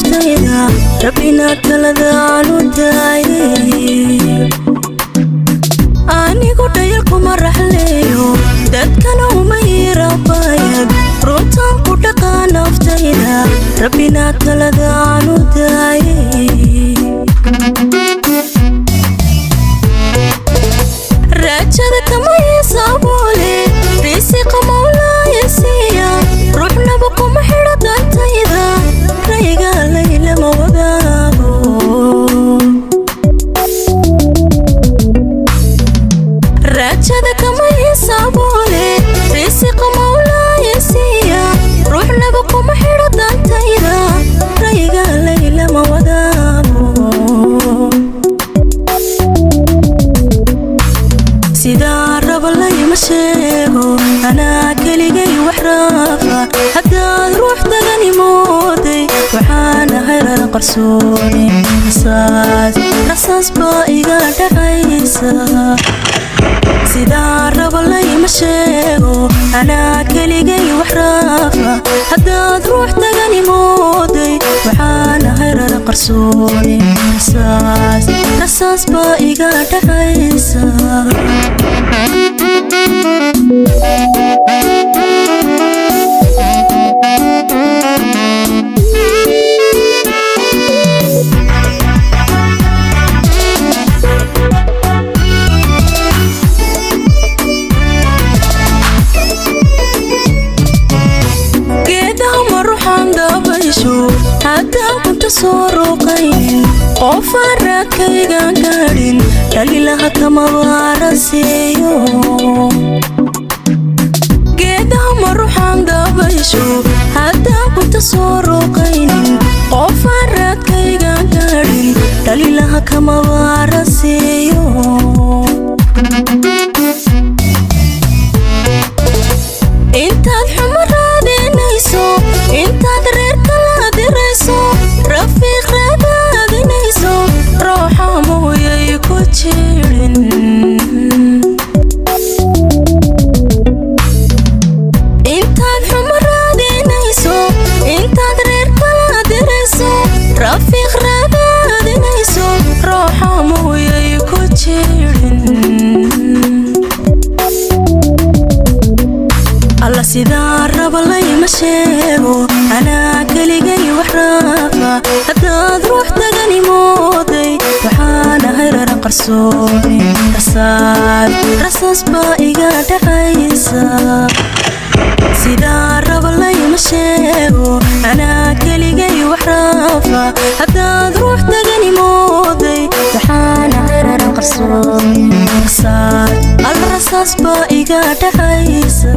naftayda rabbina taladaanu daayay anigu dhayal kuma raxleeyo dadkana uma yirabayad runtaan ku dhaqaa naftayda rabbina taladaanu daayay rajada kama yeesabole risiqa mawlaaya siiya ruuxnaba kuma xidho dantayda rayga layla ma wadaago rajada kama yeesabole risiqa mawlaaya siiya ruuxnaba kuma xidho dantayda rayga layla ma wadaago sida raba layma sheego anaa keligay wax raafa haddaad ruux dagani mooday waxaan ahay rada qarsooni rasaas baa iga dhacaysa sida raba layma sheego anaa keligay wax raafa haddaad ruux dagani mooday waxaan ahay rada qarsooni rasaas baa iga dhacaysa haddaan kunta soo ruuqaynin qofaan raadkaygaan gaadhin dhalilaha kama baaraseeyo geedaha ma ruuxaan dabaysho haddaan kunta soo ruuqaynin qofaan raadkaygaan gaadhin dhalilaha kama baaraseeyo intaad xumo raadinayso intaad reerka la dirayso rafiiq raadinayso ruuxa mooyay ku jirin intaad xumo raadinayso intaad reerka la dirayso rafiiq raadinayso ruuxa mooyay ku jirin alla sidaa raba layma sheego anaa keligay wax raafa haddaad ruux dagani mooday waxaan ahay rara qarsooni rasaas baa iga dhacaysa sidaa raba layma sheego anaa keligay wax raafa haddaad ruux dagani mooday waxaan ahay rara qarsooni rasaas baa iga dhacaysa